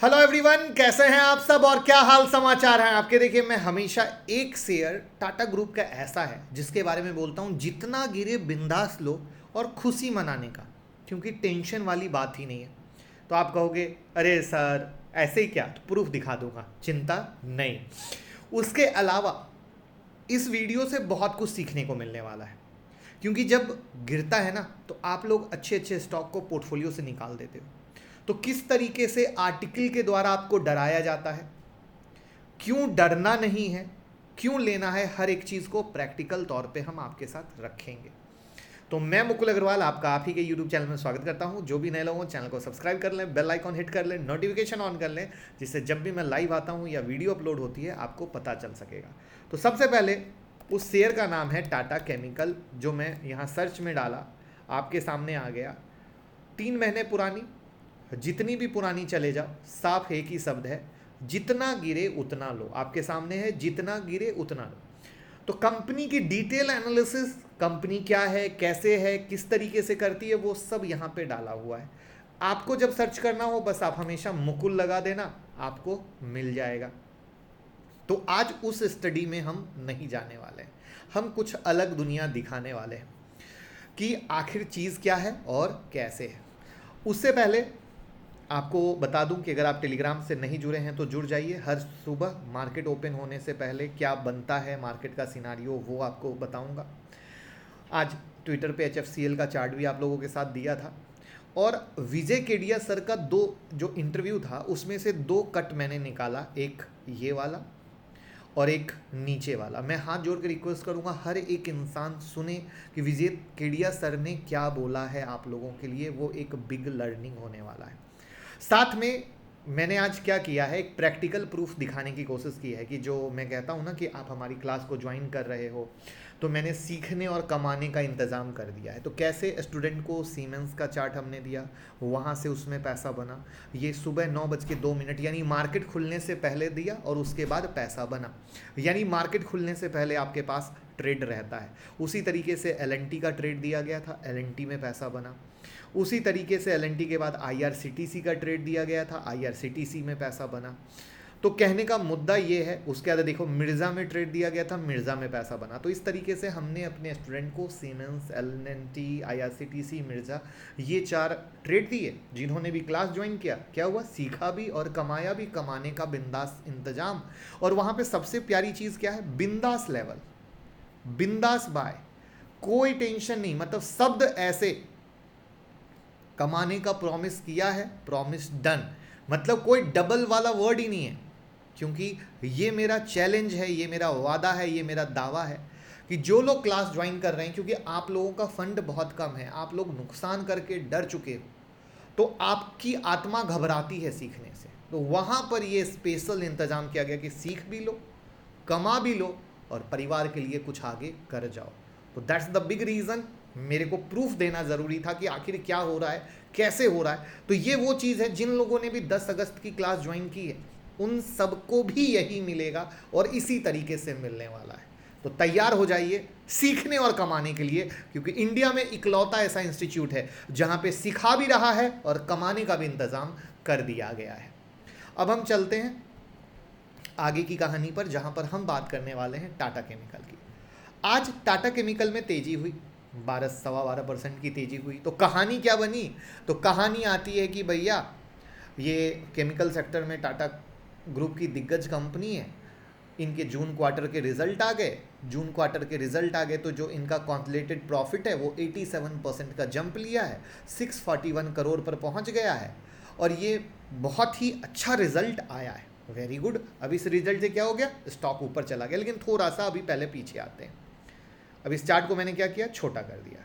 Hello everyone, कैसे हैं आप सब और क्या हाल समाचार हैं आपके। देखिए, मैं हमेशा एक शेयर टाटा ग्रुप का ऐसा है जिसके बारे में बोलता हूं, जितना गिरे बिंदास लो और खुशी मनाने का, क्योंकि टेंशन वाली बात ही नहीं है। तो आप कहोगे अरे सर ऐसे ही क्या, तो प्रूफ दिखा दूंगा, चिंता नहीं। उसके अलावा इस वीडियो से बहुत कुछ सीखने को मिलने वाला है, क्योंकि जब गिरता है ना तो आप लोग अच्छे अच्छे स्टॉक को पोर्टफोलियो से निकाल देते हो। तो किस तरीके से आर्टिकल के द्वारा आपको डराया जाता है, क्यों डरना नहीं है, क्यों लेना है, हर एक चीज़ को प्रैक्टिकल तौर पे हम आपके साथ रखेंगे। तो मैं मुकुल अग्रवाल आपका आप ही के यूट्यूब चैनल में स्वागत करता हूं। जो भी नए लोग हो चैनल को सब्सक्राइब कर लें, बेल आइकॉन हिट कर लें, नोटिफिकेशन ऑन कर लें, जिससे जब भी मैं लाइव आता हूं या वीडियो अपलोड होती है आपको पता चल सकेगा। तो सबसे पहले उस शेयर का नाम है टाटा केमिकल, जो मैं यहाँ सर्च में डाला आपके सामने आ गया। 3 महीने पुरानी, जितनी भी पुरानी चले जाओ, साफ एक ही शब्द है, जितना गिरे उतना लो। आपके सामने है, जितना गिरे उतना लो। तो कंपनी की डिटेल एनालिसिस, कंपनी क्या है, कैसे है, किस तरीके से करती है, वो सब यहाँ पे डाला हुआ है। आपको जब सर्च करना हो बस आप हमेशा मुकुल लगा देना, आपको मिल जाएगा। तो आज उस स्टडी में हम नहीं जाने वाले हैं, हम कुछ अलग दुनिया दिखाने वाले हैं कि आखिर चीज़ क्या है और कैसे है। उससे पहले आपको बता दूं कि अगर आप टेलीग्राम से नहीं जुड़े हैं तो जुड़ जाइए। हर सुबह मार्केट ओपन होने से पहले क्या बनता है मार्केट का सिनारियो, वो आपको बताऊंगा। आज ट्विटर पे HFCL का चार्ट भी आप लोगों के साथ दिया था, और विजय केडिया सर का जो इंटरव्यू था उसमें से 2 कट मैंने निकाला, एक ये वाला और एक नीचे वाला। मैं हाथ जोड़ के रिक्वेस्ट करूंगा हर एक इंसान सुने कि विजय केडिया सर ने क्या बोला है आप लोगों के लिए, वो एक बिग लर्निंग होने वाला है। साथ में मैंने आज क्या किया है, एक प्रैक्टिकल प्रूफ दिखाने की कोशिश की है कि जो मैं कहता हूँ ना कि आप हमारी क्लास को ज्वाइन कर रहे हो तो मैंने सीखने और कमाने का इंतज़ाम कर दिया है। तो कैसे स्टूडेंट को सीमेंस का चार्ट हमने दिया, वहाँ से उसमें पैसा बना। ये सुबह 9:02 यानी मार्केट खुलने से पहले दिया और उसके बाद पैसा बना, यानी मार्केट खुलने से पहले आपके पास ट्रेड रहता है। उसी तरीके से LNT का ट्रेड दिया गया था, LNT में पैसा बना। उसी तरीके से LNT के बाद IRCTC का ट्रेड दिया गया था, IRCTC में पैसा बना। तो कहने का मुद्दा ये है, उसके बाद देखो मिर्ज़ा में ट्रेड दिया गया था, मिर्ज़ा में पैसा बना। तो इस तरीके से हमने अपने स्टूडेंट को सीमेंस, LNT, IRCTC, मिर्ज़ा, ये 4 ट्रेड दिए। जिन्होंने भी क्लास ज्वाइन किया, क्या हुआ, सीखा भी और कमाया भी, कमाने का बिंदास इंतजाम। और वहाँ पे सबसे प्यारी चीज़ क्या है, बिंदास लेवल, बिंदास बाय, कोई टेंशन नहीं। मतलब शब्द ऐसे, कमाने का प्रॉमिस किया है, प्रॉमिस डन, मतलब कोई डबल वाला वर्ड ही नहीं है। क्योंकि ये मेरा चैलेंज है, ये मेरा वादा है, ये मेरा दावा है कि जो लोग क्लास ज्वाइन कर रहे हैं, क्योंकि आप लोगों का फंड बहुत कम है, आप लोग नुकसान करके डर चुके हो, तो आपकी आत्मा घबराती है सीखने से। तो वहाँ पर ये स्पेशल इंतजाम किया गया कि सीख भी लो, कमा भी लो और परिवार के लिए कुछ आगे कर जाओ। तो दैट्स द बिग रीज़न, मेरे को प्रूफ देना ज़रूरी था कि आखिर क्या हो रहा है, कैसे हो रहा है। तो ये वो चीज़ है, जिन लोगों ने भी 10 अगस्त की क्लास ज्वाइन की है उन सबको भी यही मिलेगा और इसी तरीके से मिलने वाला है। तो तैयार हो जाइए सीखने और कमाने के लिए, क्योंकि इंडिया में इकलौता ऐसा इंस्टीट्यूट है जहाँ पे सिखा भी रहा है और कमाने का भी इंतज़ाम कर दिया गया है। अब हम चलते हैं आगे की कहानी पर, जहाँ पर हम बात करने वाले हैं टाटा केमिकल की। आज टाटा केमिकल में तेज़ी हुई, 12-12.25% की तेज़ी हुई। तो कहानी क्या बनी, तो कहानी आती है कि भैया ये केमिकल सेक्टर में टाटा ग्रुप की दिग्गज कंपनी है, इनके जून क्वार्टर के रिजल्ट आ गए। जून क्वार्टर के रिजल्ट आ गए तो जो इनका कॉन्सोलिडेटेड प्रॉफिट है वो 87% का जंप लिया है, 641 करोड़ पर पहुंच गया है। और ये बहुत ही अच्छा रिजल्ट आया है, वेरी गुड। अब इस रिजल्ट से क्या हो गया, स्टॉक ऊपर चला गया, लेकिन थोड़ा सा अभी पहले पीछे आते हैं। अब इस चार्ट को मैंने क्या किया, छोटा कर दिया।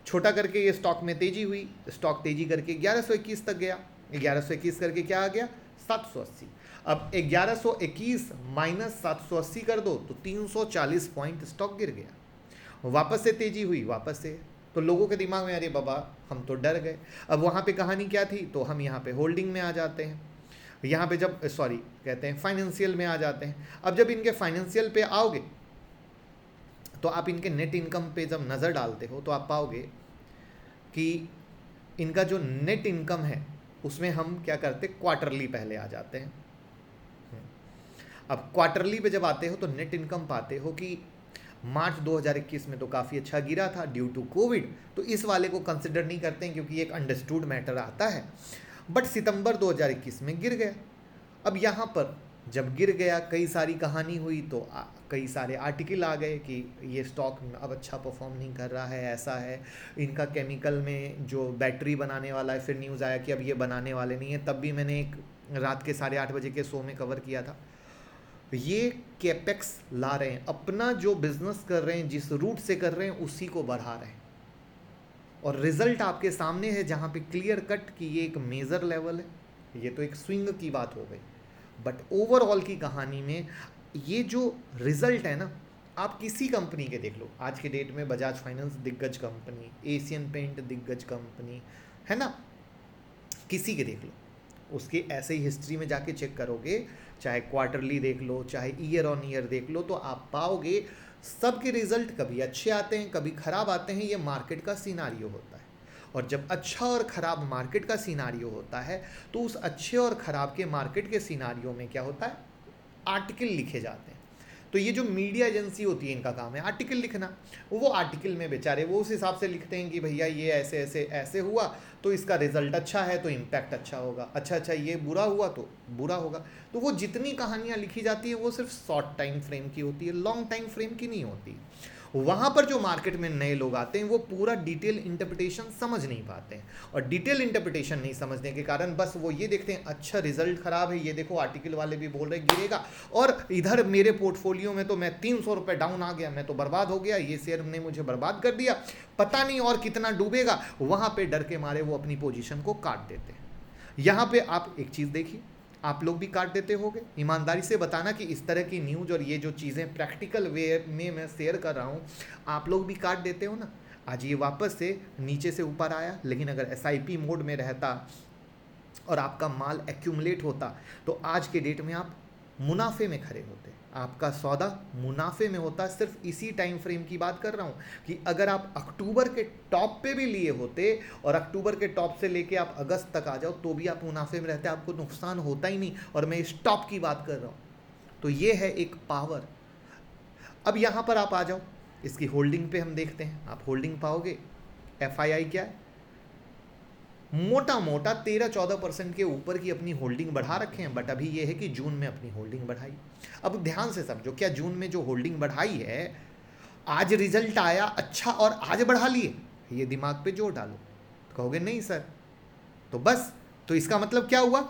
छोटा करके ये स्टॉक में तेज़ी हुई, स्टॉक तेज़ी करके 1121 तक गया, 1121 करके क्या आ गया, 780। अब 1121 माइनस 780 कर दो तो 340 पॉइंट स्टॉक गिर गया। वापस से तेज़ी हुई, वापस से। तो लोगों के दिमाग में अरे बाबा हम तो डर गए। अब वहाँ पे कहानी क्या थी, तो हम यहाँ पे होल्डिंग में आ जाते हैं, यहाँ पे जब सॉरी कहते हैं फाइनेंशियल में आ जाते हैं। अब जब इनके फाइनेंशियल पे आओगे तो आप इनके नेट इनकम पे जब नज़र डालते हो तो आप पाओगे कि इनका जो नेट इनकम है उसमें हम क्या करते, क्वार्टरली पहले आ जाते हैं। अब क्वार्टरली पे जब आते हो तो नेट इनकम पाते हो कि मार्च 2021 में तो काफ़ी अच्छा गिरा था ड्यू टू कोविड, तो इस वाले को कंसिडर नहीं करते हैं क्योंकि एक अंडरस्टूड मैटर आता है। बट सितंबर 2021 में गिर गया। अब यहाँ पर जब गिर गया, कई सारी कहानी हुई, तो कई सारे आर्टिकल आ गए कि ये स्टॉक अब अच्छा परफॉर्म नहीं कर रहा है, ऐसा है, इनका केमिकल में जो बैटरी बनाने वाला है, फिर न्यूज़ आया कि अब ये बनाने वाले नहीं है। तब भी मैंने एक रात के 8:30 बजे के शो में कवर किया था। ये कैपेक्स ला रहे हैं, अपना जो बिजनेस कर रहे हैं, जिस रूट से कर रहे हैं उसी को बढ़ा रहे हैं, और रिजल्ट आपके सामने है, जहाँ पे क्लियर कट कि ये एक मेजर लेवल है। ये तो एक स्विंग की बात हो गई, बट ओवरऑल की कहानी में ये जो रिजल्ट है ना, आप किसी कंपनी के देख लो, आज के डेट में बजाज फाइनेंस दिग्गज कंपनी, एशियन पेंट दिग्गज कंपनी है ना, किसी के देख लो, उसके ऐसे ही हिस्ट्री में जाके चेक करोगे, चाहे क्वार्टरली देख लो, चाहे ईयर ऑन ईयर देख लो, तो आप पाओगे सबके रिजल्ट कभी अच्छे आते हैं, कभी खराब आते हैं। ये मार्केट का सिनारियो होता है, और जब अच्छा और ख़राब मार्केट का सिनारियो होता है, तो उस अच्छे और ख़राब के मार्केट के सिनारियो में क्या होता है, आर्टिकल लिखे जाते हैं। तो ये जो मीडिया एजेंसी होती है, इनका काम है आर्टिकल लिखना। वो आर्टिकल में बेचारे वो उस हिसाब से लिखते हैं कि भैया ये ऐसे ऐसे ऐसे हुआ तो इसका रिजल्ट अच्छा है तो इम्पैक्ट अच्छा होगा, अच्छा ये बुरा हुआ तो बुरा होगा। तो वो जितनी कहानियाँ लिखी जाती है वो सिर्फ शॉर्ट टाइम फ्रेम की होती है, लॉन्ग टाइम फ्रेम की नहीं होती। वहाँ पर जो मार्केट में नए लोग आते हैं वो पूरा डिटेल इंटरप्रिटेशन समझ नहीं पाते हैं, और डिटेल इंटरप्रिटेशन नहीं समझने के कारण बस वो ये देखते हैं अच्छा रिजल्ट खराब है, ये देखो आर्टिकल वाले भी बोल रहे गिरेगा, और इधर मेरे पोर्टफोलियो में तो मैं 300 रुपये डाउन आ गया, मैं तो बर्बाद हो गया, ये शेयर ने मुझे बर्बाद कर दिया, पता नहीं और कितना डूबेगा। वहाँ पर डर के मारे वो अपनी पोजिशन को काट देते हैं। यहाँ पर आप एक चीज़ देखिए, आप लोग भी काट देते होगे। ईमानदारी से बताना कि इस तरह की न्यूज़ और ये जो चीज़ें प्रैक्टिकल वे में मैं शेयर कर रहा हूँ, आप लोग भी काट देते हो ना। आज ये वापस से नीचे से ऊपर आया, लेकिन अगर SIP मोड में रहता और आपका माल एक्यूमुलेट होता तो आज के डेट में आप मुनाफे में खड़े होते, आपका सौदा मुनाफे में होता। सिर्फ इसी टाइम फ्रेम की बात कर रहा हूँ कि अगर आप अक्टूबर के टॉप पे भी लिए होते और अक्टूबर के टॉप से लेके आप अगस्त तक आ जाओ तो भी आप मुनाफे में रहते, आपको नुकसान होता ही नहीं। और मैं इस टॉप की बात कर रहा हूँ, तो ये है एक पावर। अब यहाँ पर आप आ जाओ, इसकी होल्डिंग पे हम देखते हैं। आप होल्डिंग पाओगे, FII क्या है, मोटा मोटा 13-14% के ऊपर की अपनी होल्डिंग बढ़ा रखे हैं। बट अभी ये है कि जून में अपनी होल्डिंग बढ़ाई। अब ध्यान से समझो, क्या जून में जो होल्डिंग बढ़ाई है, आज रिजल्ट आया अच्छा और आज बढ़ा लिए, ये दिमाग पे जोर डालो। तो कहोगे नहीं सर, तो बस, तो इसका मतलब क्या हुआ,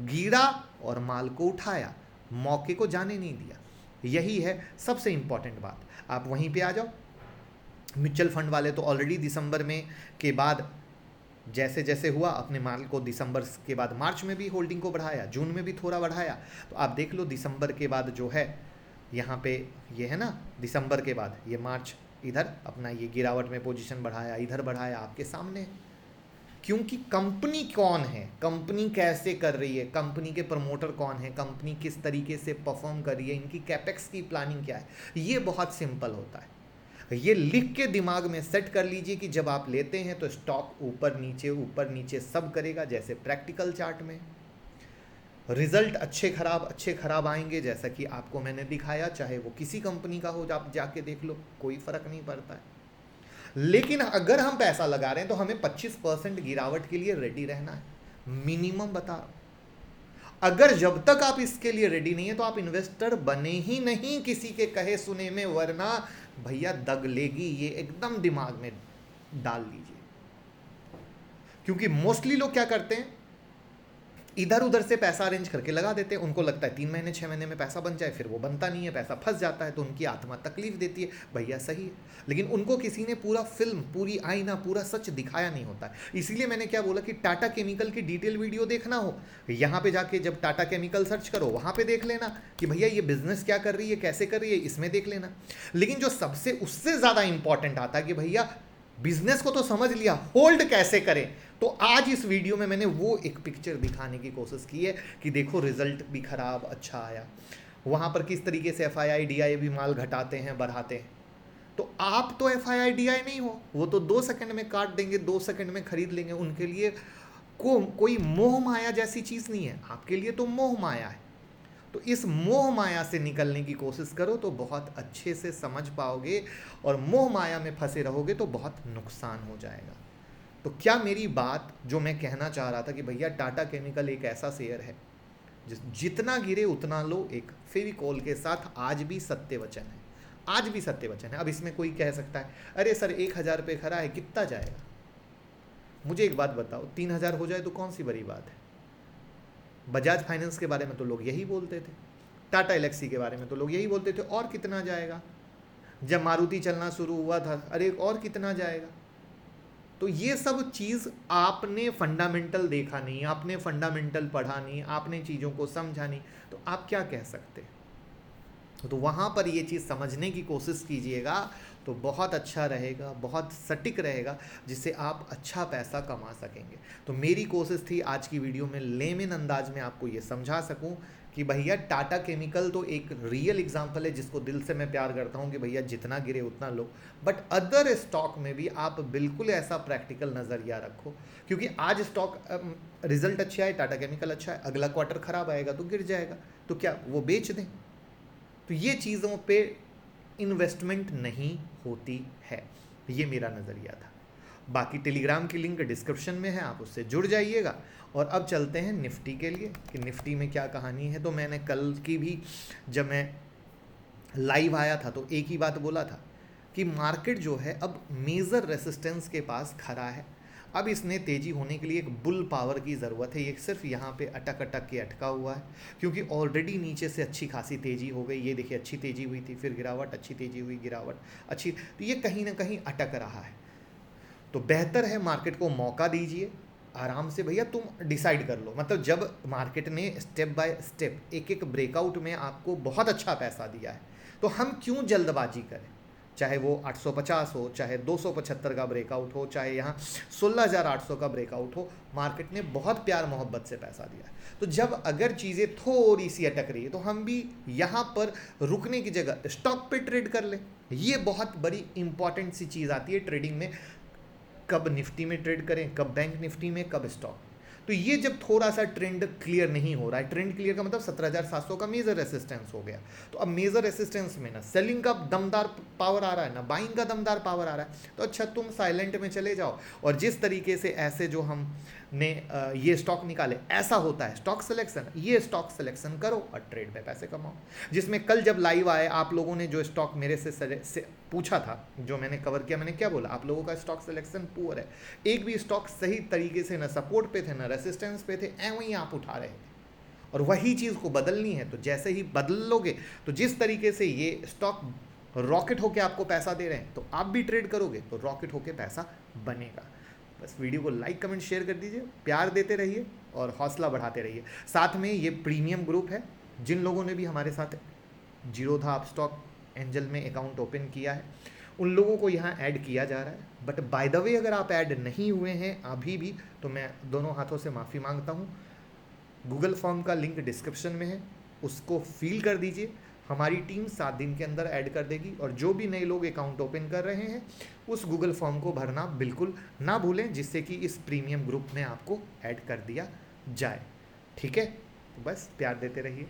गिरा और माल को उठाया, मौके को जाने नहीं दिया। यही है सबसे इंपॉर्टेंट बात। आप वहीं पे आ जाओ। म्यूचुअल फंड वाले तो ऑलरेडी दिसंबर में के बाद जैसे जैसे हुआ अपने माल को दिसंबर के बाद मार्च में भी होल्डिंग को बढ़ाया, जून में भी थोड़ा बढ़ाया। तो आप देख लो दिसंबर के बाद जो है यहाँ पे ये है ना, दिसंबर के बाद ये मार्च इधर अपना ये गिरावट में पोजीशन बढ़ाया, इधर बढ़ाया, आपके सामने। क्योंकि कंपनी कौन है, कंपनी कैसे कर रही है, कंपनी के प्रमोटर कौन है, कंपनी किस तरीके से परफॉर्म कर रही है, इनकी कैपेक्स की प्लानिंग क्या है, ये बहुत सिंपल होता है। ये लिख के दिमाग में सेट कर लीजिए कि जब आप लेते हैं तो स्टॉक ऊपर नीचे सब करेगा, जैसे प्रैक्टिकल चार्ट में। रिजल्ट अच्छे खराब आएंगे, जैसा कि आपको मैंने दिखाया, चाहे वो किसी कंपनी का हो, आप जाके देख लो, कोई फर्क नहीं पड़ता है। लेकिन अगर हम पैसा लगा रहे हैं तो हमें 25% गिरावट के लिए रेडी रहना है, मिनिमम बता रहा हूं। अगर जब तक आप इसके लिए रेडी नहीं है तो आप इन्वेस्टर बने ही नहीं किसी के कहे सुने में, वरना भैया दग लेगी। ये एकदम दिमाग में डाल लीजिए। क्योंकि मोस्टली लोग क्या करते हैं, इधर उधर से पैसा अरेंज करके लगा देते हैं। उनको लगता है 3 महीने 6 महीने में पैसा बन जाए, फिर वो बनता नहीं है, पैसा फंस जाता है, तो उनकी आत्मा तकलीफ देती है। भैया सही है, लेकिन उनको किसी ने पूरा फिल्म, पूरी आईना, पूरा सच दिखाया नहीं होता है। इसीलिए मैंने क्या बोला कि टाटा केमिकल की डिटेल वीडियो देखना हो, यहाँ पे जाके जब टाटा केमिकल सर्च करो वहाँ पे देख लेना कि भैया ये बिजनेस क्या कर रही है, कैसे कर रही है, इसमें देख लेना। लेकिन जो सबसे उससे ज़्यादा इंपॉर्टेंट आता है कि भैया बिजनेस को तो समझ लिया, होल्ड कैसे करें। तो आज इस वीडियो में मैंने वो एक पिक्चर दिखाने की कोशिश की है कि देखो रिजल्ट भी खराब अच्छा आया, वहाँ पर किस तरीके से FII DI भी माल घटाते हैं बढ़ाते हैं। तो आप तो FII DI नहीं हो, वो तो 2 सेकंड में काट देंगे, 2 सेकंड में खरीद लेंगे। उनके लिए कोई मोह माया जैसी चीज़ नहीं है, आपके लिए तो मोह माया है। तो इस मोह माया से निकलने की कोशिश करो तो बहुत अच्छे से समझ पाओगे, और मोह माया में फंसे रहोगे तो बहुत नुकसान हो जाएगा। तो क्या मेरी बात जो मैं कहना चाह रहा था कि भैया टाटा केमिकल एक ऐसा शेयर है जितना गिरे उतना लो, एक फेविकोल के साथ आज भी सत्य वचन है, आज भी सत्य वचन है। अब इसमें कोई कह सकता है अरे सर 1,000 रुपये खरा है, कितना जाएगा? मुझे एक बात बताओ, 3,000 हो जाए तो कौन सी बड़ी बात है? बजाज फाइनेंस के बारे में तो लोग यही बोलते थे, टाटा एलेक्सी के बारे में तो लोग यही बोलते थे, और कितना जाएगा? जब मारुति चलना शुरू हुआ था, अरे और कितना जाएगा? तो ये सब चीज़ आपने फंडामेंटल देखा नहीं, आपने फंडामेंटल पढ़ा नहीं, आपने चीज़ों को समझा नहीं, तो आप क्या कह सकते? तो वहाँ पर ये चीज़ समझने की कोशिश कीजिएगा तो बहुत अच्छा रहेगा, बहुत सटीक रहेगा, जिससे आप अच्छा पैसा कमा सकेंगे। तो मेरी कोशिश थी आज की वीडियो में लेमन अंदाज में आपको ये समझा सकूं कि भैया टाटा केमिकल तो एक रियल एग्जांपल है जिसको दिल से मैं प्यार करता हूं कि भैया जितना गिरे उतना लो, बट अदर स्टॉक में भी आप बिल्कुल ऐसा प्रैक्टिकल नज़रिया रखो, क्योंकि आज स्टॉक रिजल्ट अच्छा है, टाटा केमिकल अच्छा है, अगला क्वार्टर खराब आएगा तो गिर जाएगा, तो क्या वो बेच दें? तो ये चीज़ों पे इन्वेस्टमेंट नहीं होती है, ये मेरा नज़रिया था। बाकी टेलीग्राम की लिंक डिस्क्रिप्शन में है, आप उससे जुड़ जाइएगा। और अब चलते हैं निफ्टी के लिए कि निफ्टी में क्या कहानी है। तो मैंने कल की भी जब मैं लाइव आया था तो एक ही बात बोला था कि मार्केट जो है अब मेजर रेसिस्टेंस के पास खड़ा है। अब इसने तेज़ी होने के लिए एक बुल पावर की ज़रूरत है, ये सिर्फ यहाँ पे अटक अटक के अटका हुआ है, क्योंकि ऑलरेडी नीचे से अच्छी खासी तेज़ी हो गई। ये देखिए अच्छी तेज़ी हुई थी, फिर गिरावट, अच्छी तेज़ी हुई, गिरावट, अच्छी, तो ये कहीं ना कहीं अटक रहा है। तो बेहतर है मार्केट को मौका दीजिए, आराम से भैया तुम डिसाइड कर लो। मतलब जब मार्केट ने स्टेप बाय स्टेप एक एक ब्रेकआउट में आपको बहुत अच्छा पैसा दिया है, तो हम क्यों जल्दबाजी करें? चाहे वो 850 हो, चाहे 275 का ब्रेकआउट हो, चाहे यहाँ 16,800 का ब्रेकआउट हो, मार्केट ने बहुत प्यार मोहब्बत से पैसा दिया है। तो जब अगर चीज़ें थोड़ी सी अटक रही है तो हम भी यहाँ पर रुकने की जगह स्टॉक पे ट्रेड कर लें। ये बहुत बड़ी इंपॉर्टेंट सी चीज़ आती है ट्रेडिंग में, कब निफ्टी में ट्रेड करें, कब बैंक निफ्टी में, कब स्टॉक। तो ये जब थोड़ा सा ट्रेंड क्लियर नहीं हो रहा है, ट्रेंड क्लियर का मतलब 17,700 का मेजर रेसिस्टेंस हो गया, तो अब मेजर रेसिस्टेंस में ना सेलिंग का दमदार पावर आ रहा है ना बाइंग का दमदार पावर आ रहा है, तो अच्छा तुम साइलेंट में चले जाओ। और जिस तरीके से ऐसे जो हमने ये स्टॉक निकाले, ऐसा होता है स्टॉक सिलेक्शन, ये स्टॉक सिलेक्शन करो और ट्रेड में पैसे कमाओ। जिसमें कल जब लाइव आए आप लोगों ने जो स्टॉक मेरे से पूछा था, जो मैंने कवर किया, मैंने क्या बोला, आप लोगों का स्टॉक सिलेक्शन पुअर है, एक भी स्टॉक सही तरीके से न सपोर्ट पे थे न रेसिस्टेंस पे थे, ऐਵੇਂ ही आप उठा रहे थे। और वही चीज़ को बदलनी है, तो जैसे ही बदल लोगे, तो जिस तरीके से ये स्टॉक रॉकेट होके आपको पैसा दे रहे हैं, तो आप भी ट्रेड करोगे तो रॉकेट होके पैसा बनेगा। बस वीडियो को लाइक कमेंट शेयर कर दीजिए, प्यार देते रहिए और हौसला बढ़ाते रहिए। साथ में ये प्रीमियम ग्रुप है, जिन लोगों ने भी हमारे साथ जीरोधा अपस्टॉक एंजल में अकाउंट ओपन किया है, उन लोगों को यहाँ ऐड किया जा रहा है। बट बाय द वे अगर आप ऐड नहीं हुए हैं अभी भी, तो मैं दोनों हाथों से माफ़ी मांगता हूँ। गूगल फॉर्म का लिंक डिस्क्रिप्शन में है, उसको फिल कर दीजिए, हमारी टीम 7 दिन के अंदर ऐड कर देगी। और जो भी नए लोग अकाउंट ओपन कर रहे हैं, उस गूगल फॉर्म को भरना बिल्कुल ना भूलें, जिससे कि इस प्रीमियम ग्रुप में आपको ऐड कर दिया जाए। ठीक है, तो बस प्यार देते रहिए।